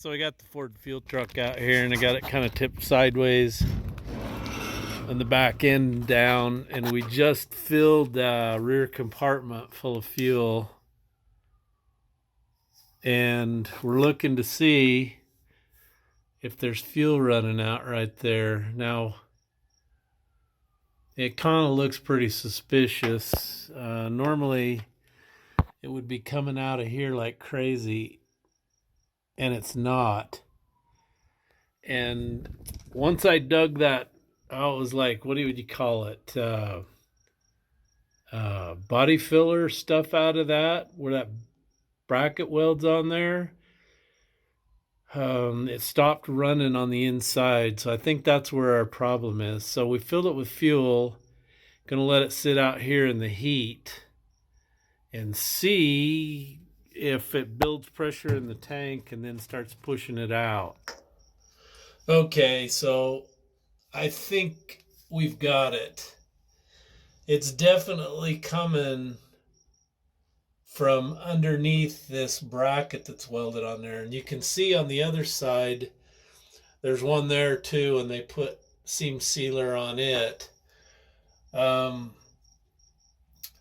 So I got the Ford fuel truck out here and I got it kind of tipped sideways and the back end down, and we just filled the rear compartment full of fuel, and we're looking to see if there's fuel running out right there. Now it kind of looks pretty suspicious. Normally it would be coming out of here like crazy, and it's not. And once I dug that, oh, it was like, what would you call it? Body filler stuff out of that, where that bracket welds on there. It stopped running on the inside, so I think that's where our problem is. So we filled it with fuel, gonna let it sit out here in the heat and see if it builds pressure in the tank and then starts pushing it out. Okay, so I think we've got it. It's definitely coming from underneath this bracket that's welded on there. And you can see on the other side, there's one there too, and they put seam sealer on it.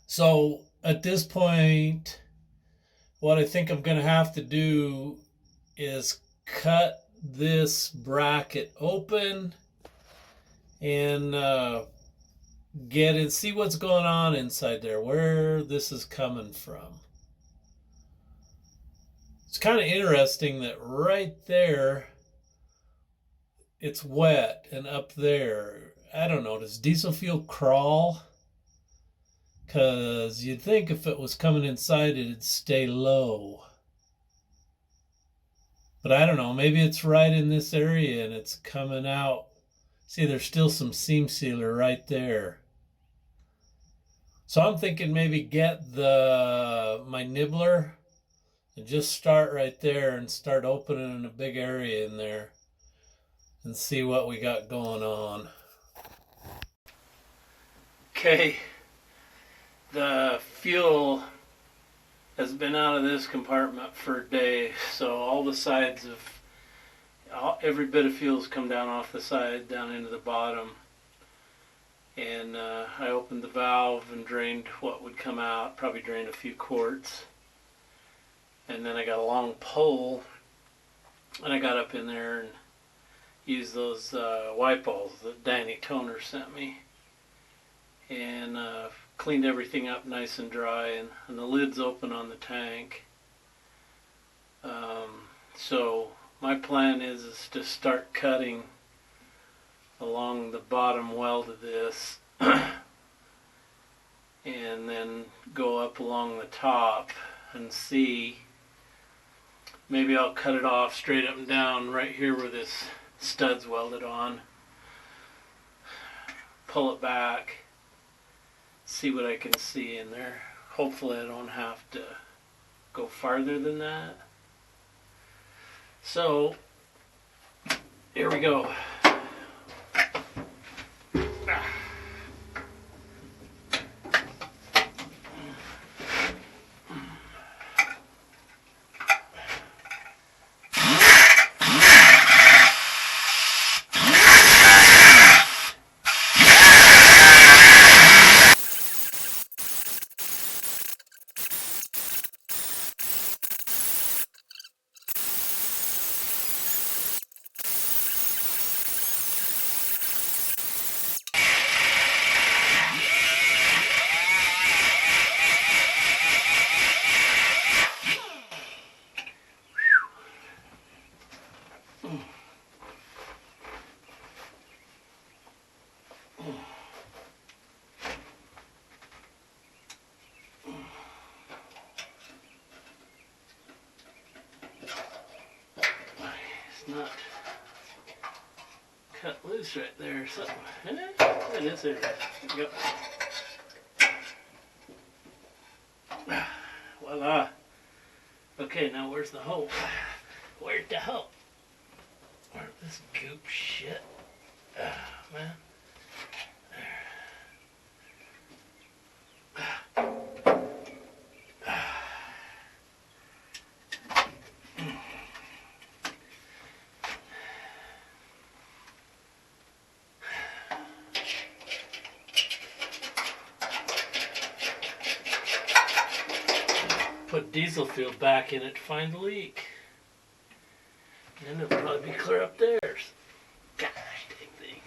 So at this point, what I think I'm going to have to do is cut this bracket open and get in, see what's going on inside there, where this is coming from. It's kind of interesting that right there it's wet, and up there, I don't know, does diesel fuel crawl? Because you'd think if it was coming inside it'd stay low. But I don't know, maybe it's right in this area and it's coming out. See, there's still some seam sealer right there. So I'm thinking maybe get my nibbler and just start right there and start opening a big area in there and see what we got going on. Okay, the fuel has been out of this compartment for a day, so all the sides of every bit of fuel's come down off the side down into the bottom. And I opened the valve and drained what would come out, probably drained a few quarts. And then I got a long pole and I got up in there and used those white balls that Danny Toner sent me, and cleaned everything up nice and dry, and the lid's open on the tank. So my plan is to start cutting along the bottom weld of this and then go up along the top and see. Maybe I'll cut it off straight up and down right here where this stud's welded on, pull it back, see what I can see in there. Hopefully I don't have to go farther than that. So here we go. Not cut loose right there or something. It is there. Yep. Voila. Okay, now where's the hole? Where's the hole? Where's this goop shit? Man. Put diesel fuel back in it to find the leak. And it'll probably be clear up there. Gosh, dang thing.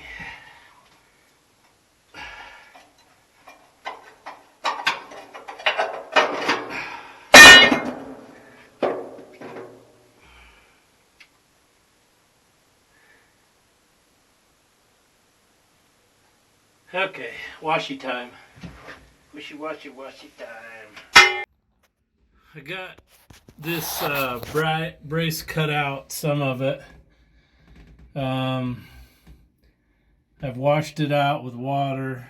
Okay, washy time. Wishy-washy time. I got this brace cut out, some of it. I've washed it out with water.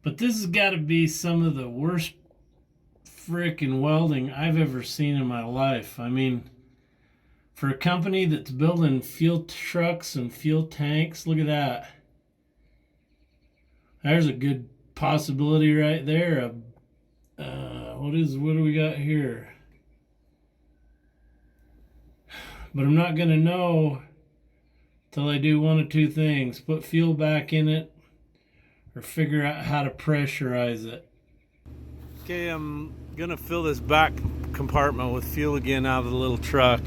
But this has got to be some of the worst frickin' welding I've ever seen in my life. I mean, for a company that's building fuel trucks and fuel tanks, look at that. There's a good possibility right there. What do we got here? But I'm not gonna know till I do one of two things: put fuel back in it, or figure out how to pressurize it. Okay, I'm gonna fill this back compartment with fuel again out of the little truck.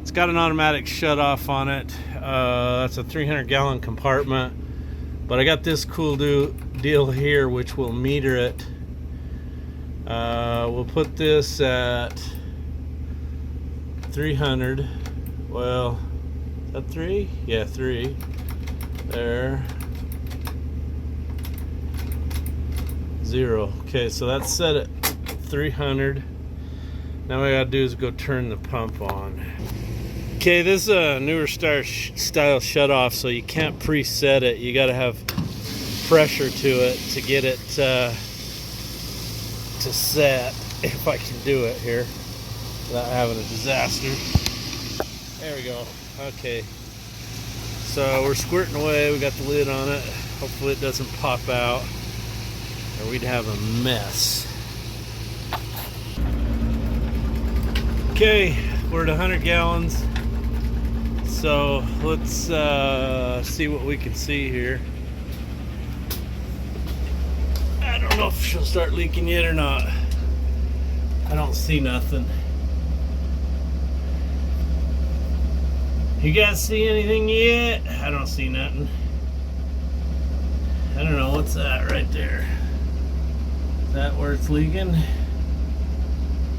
It's got an automatic shut off on it. That's a 300-gallon compartment. But I got this cool deal here which will meter it. We'll put this at 300. Well, is that 3? Yeah, 3. There. 0. Okay, so that's set at 300. Now what I gotta do is go turn the pump on. Okay, this is a newer style shut off, so you can't preset it. You gotta have pressure to it to get it to set, if I can do it here without having a disaster. There we go. Okay, so we're squirting away. We got the lid on it. Hopefully it doesn't pop out or we'd have a mess. Okay, we're at 100 gallons. So let's see what we can see here. I don't know if she'll start leaking yet or not. I don't see nothing. You guys see anything yet? I don't see nothing. I don't know, what's that right there? Is that where it's leaking?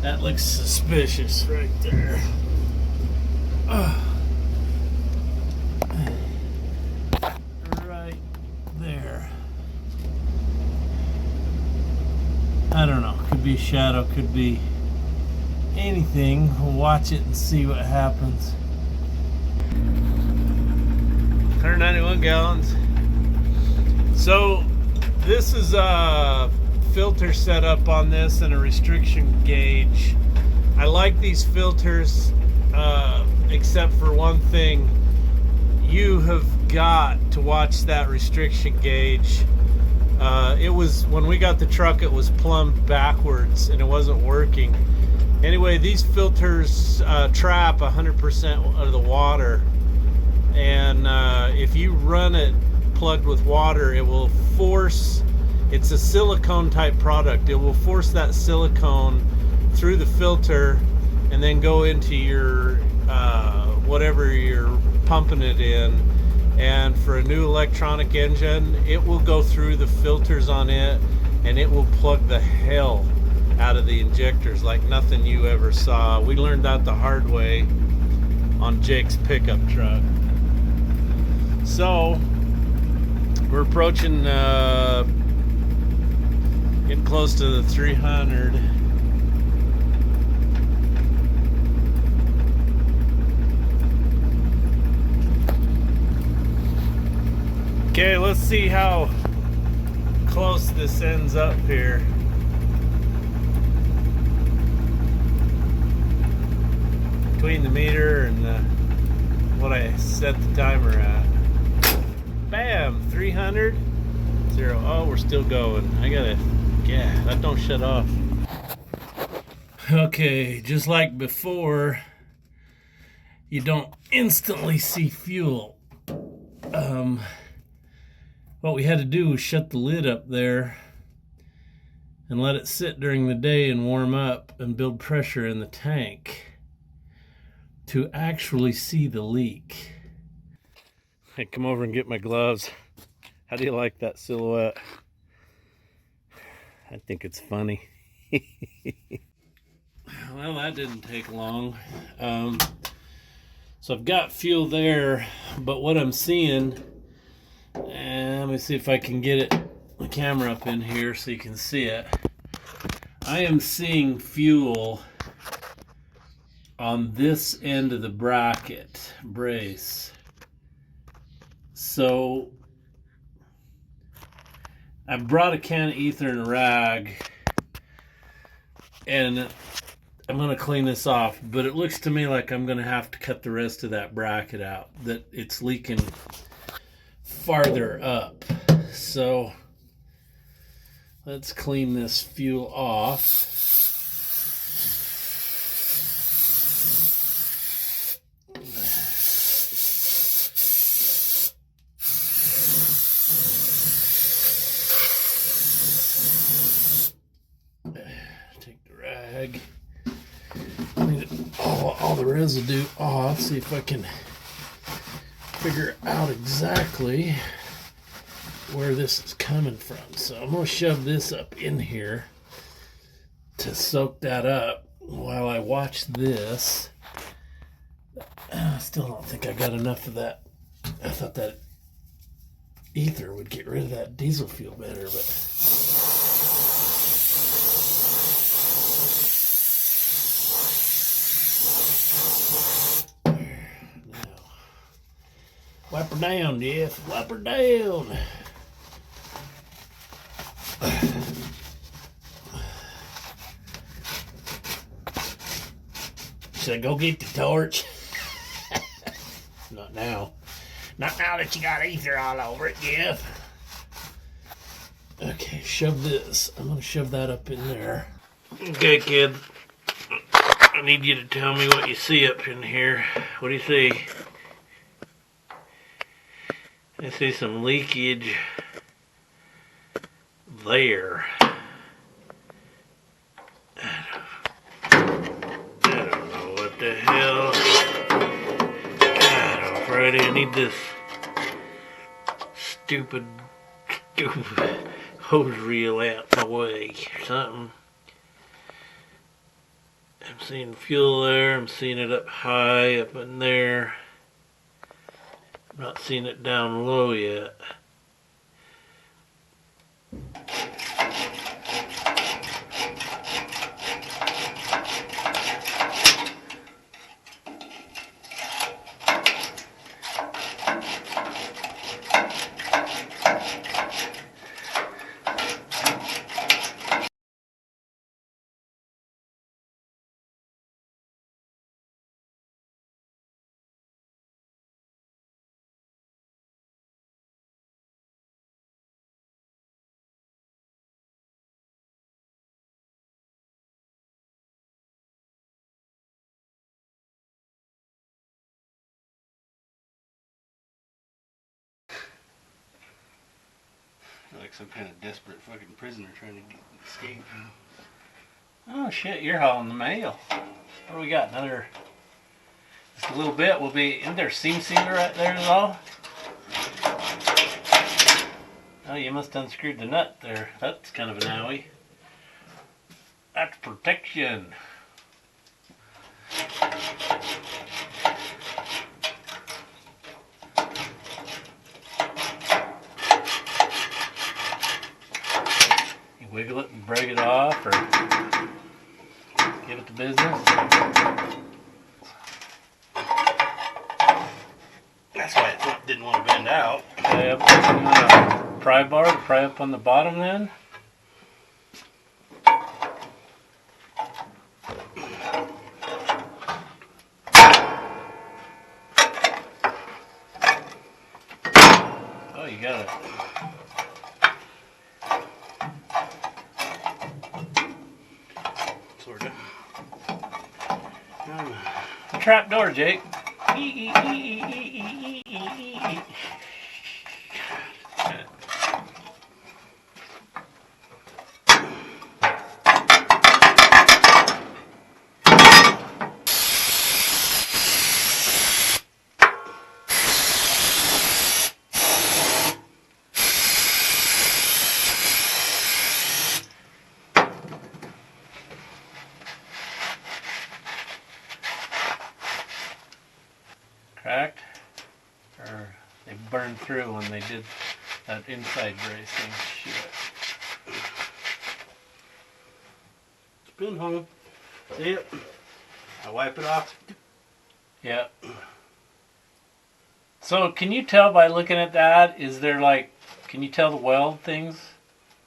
That looks suspicious right there. Right there. I don't know, could be a shadow, could be anything. We'll watch it and see what happens. 191 gallons. So this is a filter setup on this and a restriction gauge. I like these filters except for one thing. You have got to watch that restriction gauge. It was, when we got the truck, it was plumbed backwards and it wasn't working. Anyway, these filters trap 100% of the water, and if you run it plugged with water, it will force, it's a silicone type product, it will force that silicone through the filter and then go into your whatever you're pumping it in. And for a new electronic engine, it will go through the filters on it and it will plug the hell out of the injectors like nothing you ever saw. We learned that the hard way on Jake's pickup truck. So we're approaching getting close to the 300. Okay, let's see how close this ends up here. Between the meter and what I set the timer at. Bam, 300, 0. Oh, we're still going. I gotta, yeah, that don't shut off. Okay, just like before, you don't instantly see fuel. What we had to do was shut the lid up there. and let it sit during the day and warm up and build pressure in the tank to actually see the leak. Hey, come over and get my gloves. How do you like that silhouette? I think it's funny. Well, that didn't take long. So I've got fuel there, but what I'm seeing, and let me see if I can get the camera up in here so you can see it. I am seeing fuel on this end of the brace. So I brought a can of ether and a rag, and I'm going to clean this off, but it looks to me like I'm going to have to cut the rest of that bracket out, that it's leaking farther up. So let's clean this fuel off. Take the rag. Clean all the residue off. See if I can figure out exactly where this is coming from. So I'm going to shove this up in here to soak that up while I watch this. I still don't think I got enough of that. I thought that ether would get rid of that diesel fuel better, but wipe her down, Jeff. Wipe her down. Should I go get the torch? Not now. Not now that you got ether all over it, Jeff. Okay, shove this. I'm going to shove that up in there. Okay, kid. I need you to tell me what you see up in here. What do you see? I see some leakage there. I don't know what the hell. God almighty, I need this stupid hose reel out my way or something. I'm seeing fuel there. I'm seeing it up high, up in there. I'm not seeing it down low yet. Like some kind of desperate fucking prisoner trying to escape. Oh shit, you're hauling the mail. What do we got? Another, just a little bit. We'll be in there. Seam sealer right there as well. Oh, you must have unscrewed the nut there. That's kind of an owie. That's protection. Wiggle it and break it off, or give it to business. That's why it didn't want to bend out. Okay, up on the pry bar to pry up on the bottom then. Oh, you got it. A trap door, Jake. cracked, or they burned through when they did that inside bracing. Shit. Pinhole. See it? I wipe it off. Yeah. So can you tell by looking at that, is there like, can you tell the weld things?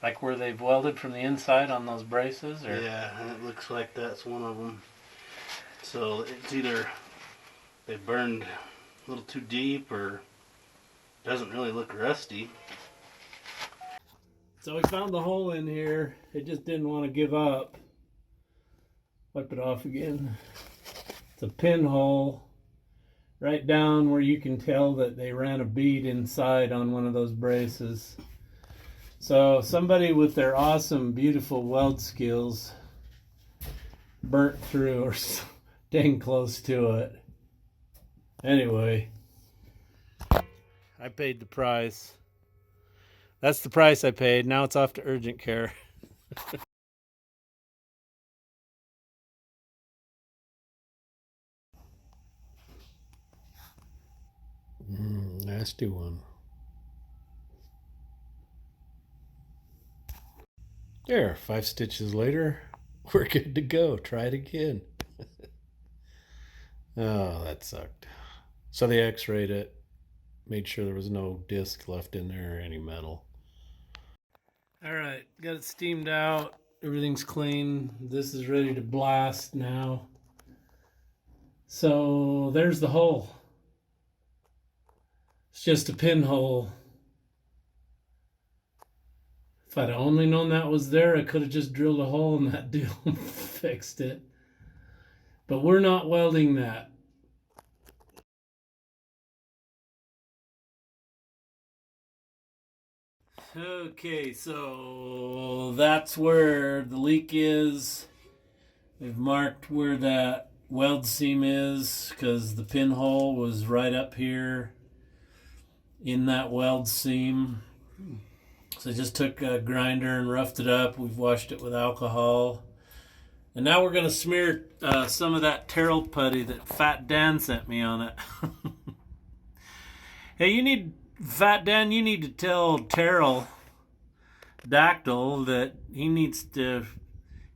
Like where they've welded from the inside on those braces? Or? Yeah, and it looks like that's one of them. So it's either they burned a little too deep or doesn't really look rusty. So we found the hole in here. It just didn't want to give up. Wipe it off again. It's a pinhole right down where you can tell that they ran a bead inside on one of those braces. So somebody with their awesome, beautiful weld skills burnt through or dang close to it. Anyway, I paid the price. That's the price I paid. Now it's off to urgent care. Nasty one. There, 5 stitches later, we're good to go. Try it again. Oh, that sucked. So they x-rayed it, made sure there was no disc left in there or any metal. All right, got it steamed out. Everything's clean. This is ready to blast now. So there's the hole. It's just a pinhole. If I'd only known that was there, I could have just drilled a hole in that deal and fixed it. But we're not welding that. Okay, so that's where the leak is. We've marked where that weld seam is because the pinhole was right up here in that weld seam. So I just took a grinder and roughed it up. We've washed it with alcohol. And now we're going to smear some of that Teryl putty that Fat Dan sent me on it. Hey, Fat Dan, you need to tell Teryl Dactyl that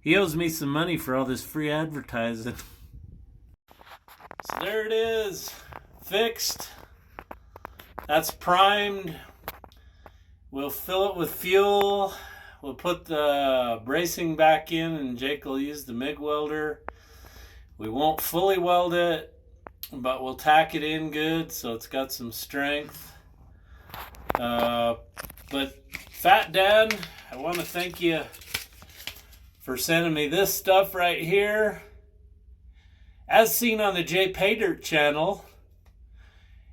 he owes me some money for all this free advertising. So there it is, fixed. That's primed. We'll fill it with fuel. We'll put the bracing back in and Jake will use the MIG welder. We won't fully weld it, but we'll tack it in good so it's got some strength. But Fat Dad, I want to thank you for sending me this stuff right here. As seen on the Jpaydirt channel,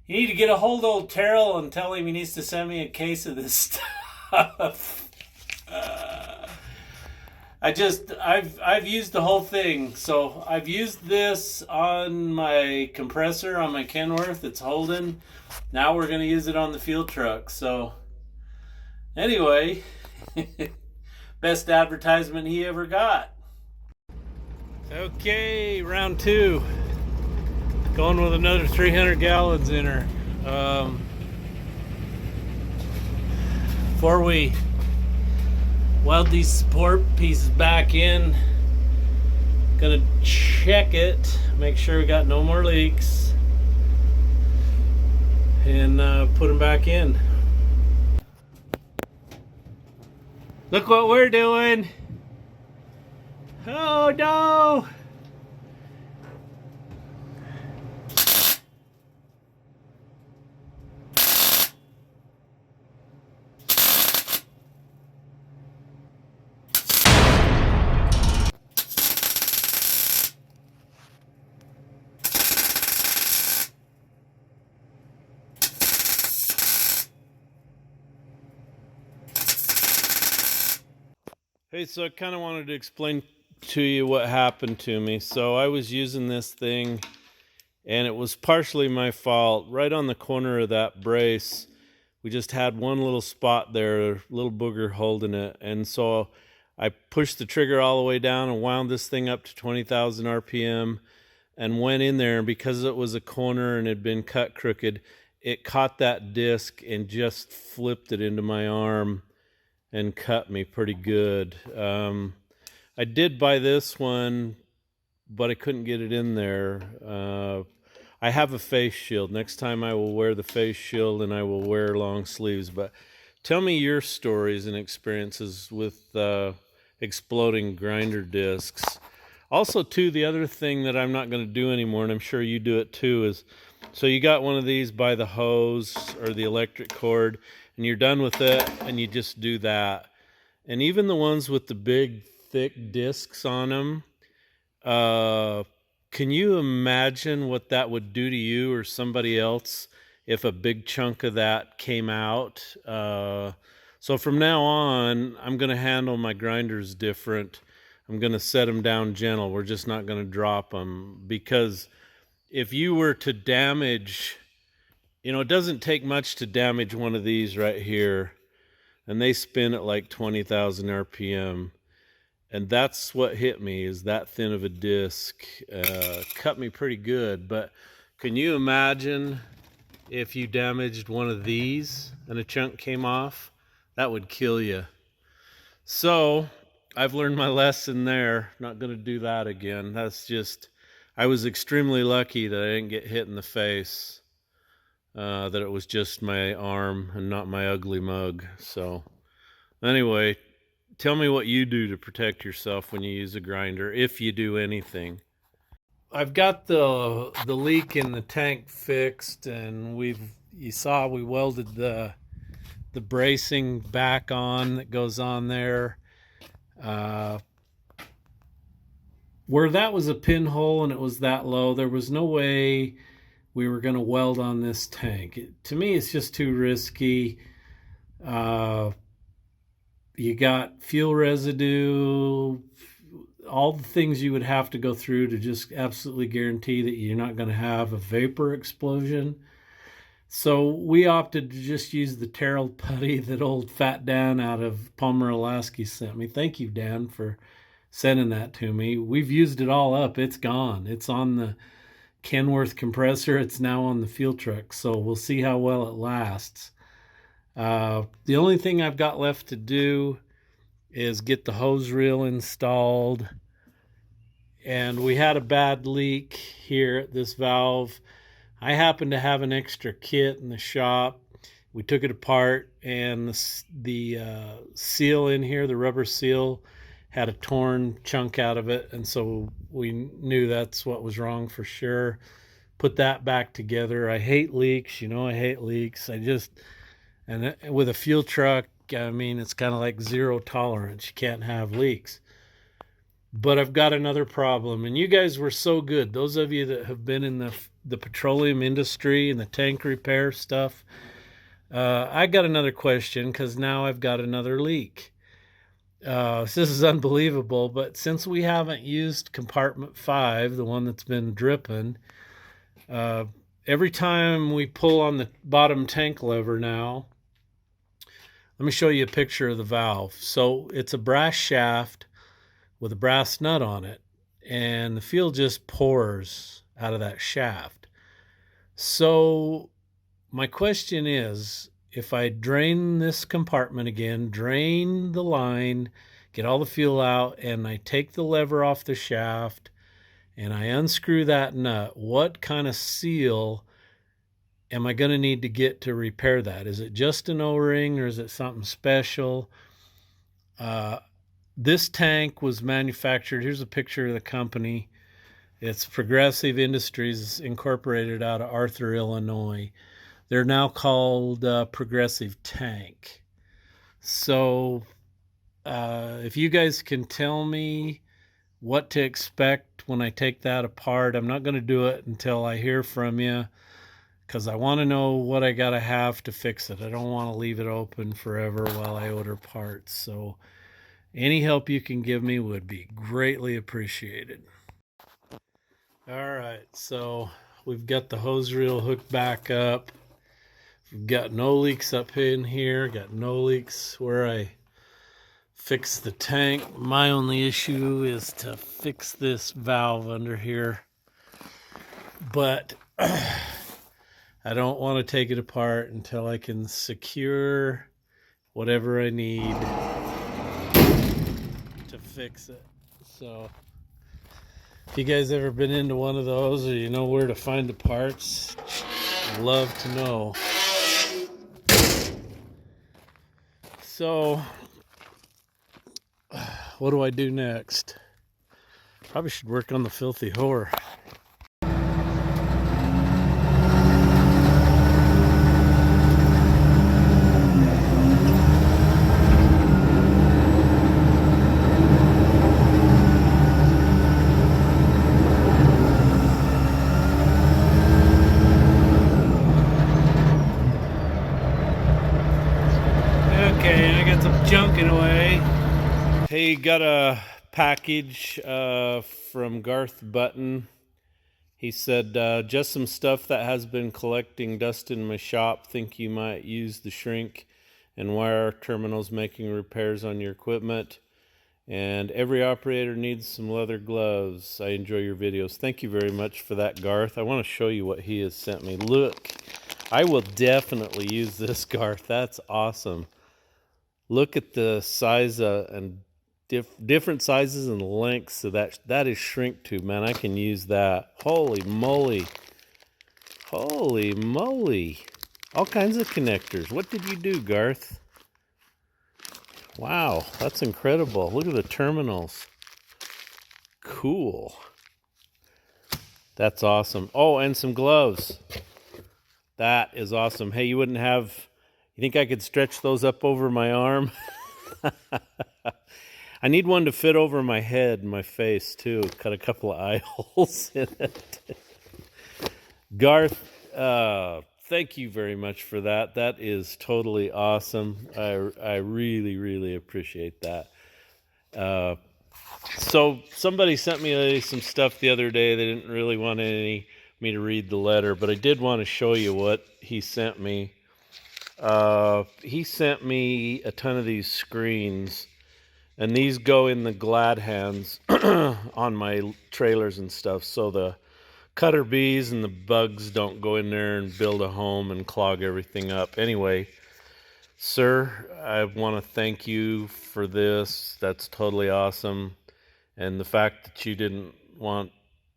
you need to get a hold of old Teryl and tell him he needs to send me a case of this stuff. I've used the whole thing. So I've used this on my compressor on my Kenworth. It's holding. Now we're going to use it on the field truck. So anyway, best advertisement he ever got. Okay, round 2. Going with another 300 gallons in her. Before we weld these support pieces back in, gonna check it, make sure we got no more leaks, and put them back in. Look what we're doing. Oh no! Hey, so I kind of wanted to explain to you what happened to me. So I was using this thing and it was partially my fault. Right on the corner of that brace, we just had one little spot there, a little booger holding it. And so I pushed the trigger all the way down and wound this thing up to 20,000 RPM. and went in there, and because it was a corner and had been cut crooked, it caught that disc and just flipped it into my arm and cut me pretty good. I did buy this one, but I couldn't get it in there. I have a face shield. Next time I will wear the face shield and I will wear long sleeves. But tell me your stories and experiences with exploding grinder discs. Also, too, the other thing that I'm not going to do anymore, and I'm sure you do it too, is so you got one of these by the hose or the electric cord, and you're done with it, and you just do that. And even the ones with the big, thick discs on them, can you imagine what that would do to you or somebody else if a big chunk of that came out? So from now on, I'm going to handle my grinders different. I'm going to set them down gentle. We're just not going to drop them, because if you were to damage, it doesn't take much to damage one of these right here, and they spin at like 20,000 RPM. And that's what hit me, is that thin of a disc. Cut me pretty good. But can you imagine if you damaged one of these and a chunk came off? That would kill you. So I've learned my lesson there. Not going to do that again. I was extremely lucky that I didn't get hit in the face, that it was just my arm and not my ugly mug. So anyway, tell me what you do to protect yourself when you use a grinder, if you do anything. I've got the leak in the tank fixed, and you saw we welded the bracing back on that goes on there. Where that was a pinhole and it was that low, there was no way we were going to weld on this tank. To me, it's just too risky. You got fuel residue, all the things you would have to go through to just absolutely guarantee that you're not going to have a vapor explosion. So we opted to just use the Teryl putty that old fat Dan out of Palmer, Alaska sent me. Thank you, Dan, for sending that to me. We've used it all up. It's gone. It's on the Kenworth compressor. It's now on the fuel truck. So we'll see how well it lasts. The only thing I've got left to do is get the hose reel installed. And we had a bad leak here at this valve. I happen to have an extra kit in the shop. We took it apart, and the seal in here, the rubber seal, had a torn chunk out of it, and so we knew that's what was wrong for sure. Put that back together. I hate leaks. I hate leaks. And with a fuel truck, it's kind of like zero tolerance. You can't have leaks. But I've got another problem, and you guys were so good. Those of you that have been in the petroleum industry and the tank repair stuff, I got another question, because now I've got another leak. This is unbelievable, but since we haven't used compartment 5, the one that's been dripping, every time we pull on the bottom tank lever now, let me show you a picture of the valve. So it's a brass shaft with a brass nut on it, and the fuel just pours out of that shaft. So my question is, if I drain this compartment again, drain the line, get all the fuel out, and I take the lever off the shaft and I unscrew that nut, what kind of seal am I going to need to get to repair that? Is it just an O-ring, or is it something special? This tank was manufactured, here's a picture of the company. It's Progressive Industries, incorporated out of Arthur, Illinois. They're now called Progressive Tank. So if you guys can tell me what to expect when I take that apart, I'm not going to do it until I hear from you, because I want to know what I got to have to fix it. I don't want to leave it open forever while I order parts. So any help you can give me would be greatly appreciated. All right, so we've got the hose reel hooked back up. We've got no leaks up in here, got no leaks where I fixed the tank. My only issue is to fix this valve under here. but I don't want to take it apart until I can secure whatever I need to fix it. So if you guys ever been into one of those, or you know where to find the parts, I'd love to know. So what do I do next? Probably should work on the filthy whore. Okay, I got some junking away. Hey, got a package from Garth Button. He said, just some stuff that has been collecting dust in my shop. Think you might use the shrink and wire terminals making repairs on your equipment. And every operator needs some leather gloves. I enjoy your videos. Thank you very much for that, Garth. I want to show you what he has sent me. Look, I will definitely use this, Garth. That's awesome. Look at the size and different sizes and lengths. So that is shrink tube, man. I can use that. Holy moly. Holy moly. All kinds of connectors. What did you do, Garth? Wow, that's incredible. Look at the terminals. Cool. That's awesome. Oh, and some gloves. That is awesome. Hey, you think I could stretch those up over my arm? I need one to fit over my head and my face too. Cut a couple of eye holes in it. Garth, thank you very much for that. That is totally awesome. I really, really appreciate that. So somebody sent me some stuff the other day. They didn't really want me to read the letter, but I did want to show you what he sent me. He sent me a ton of these screens, and these go in the glad hands on my trailers and stuff, so the cutter bees and the bugs don't go in there and build a home and clog everything up. Anyway, sir, I want to thank you for this. That's totally awesome. And the fact that you didn't want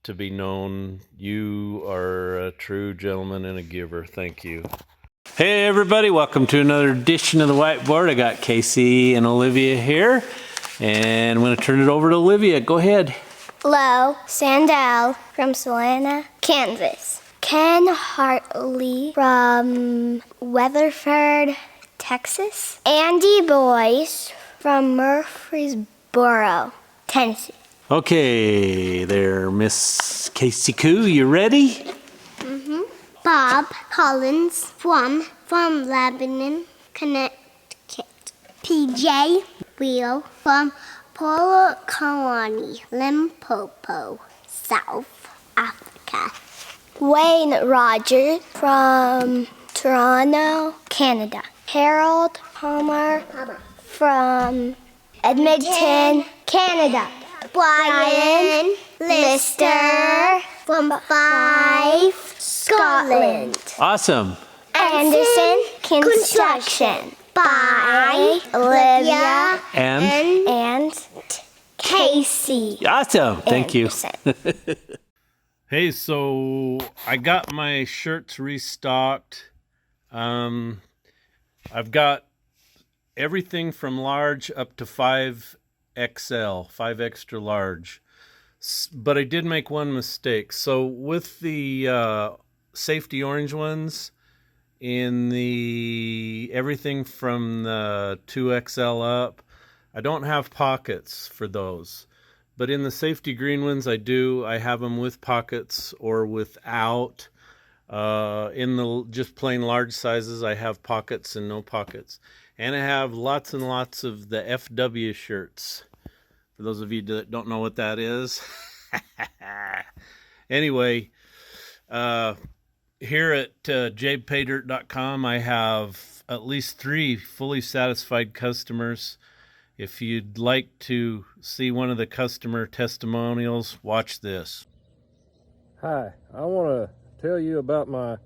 to be known, you are a true gentleman and a giver. Thank you. Hey everybody, welcome to another edition of the Whiteboard. I got Casey and Olivia here, and I'm going to turn it over to Olivia. Go ahead. Hello, Sandel from Salina, Kansas. Ken Hartley from Weatherford, Texas. Andy Boyce from Murfreesboro, Tennessee. Okay, there, Miss Casey Koo, you ready? Bob Collins from Lebanon, Connecticut. PJ Wheel from Polo Colony, Limpopo, South Africa. Wayne Rogers from Toronto, Canada. Harold Palmer from Edmonton, Canada. Brian Lister from Fife, Scotland. Awesome. Anderson Construction by Olivia and Casey. Awesome. Thank you. Anderson. Hey, so I got my shirts restocked. I've got everything from large up to 5XL, 5 extra large. But I did make one mistake. So with the safety orange ones, in the everything from the 2XL up, I don't have pockets for those. But in the safety green ones, I do. I have them with pockets or without. In the just plain large sizes, I have pockets and no pockets. And I have lots and lots of the FW shirts. For those of you that don't know what that is. Anyway, here at Jpaydirt.com, I have at least 3 fully satisfied customers. If you'd like to see one of the customer testimonials, watch this. Hi, I want to tell you about my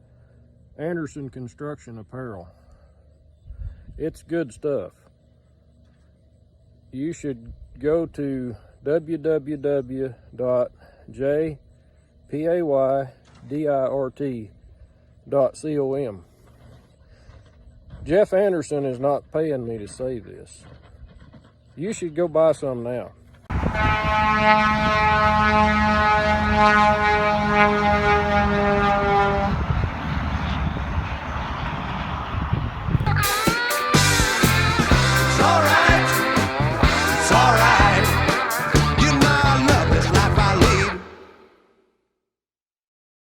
Anderson construction apparel. It's good stuff. You should go to www.jpaydirt.com. Jeff Anderson is not paying me to say this. You should go buy some now.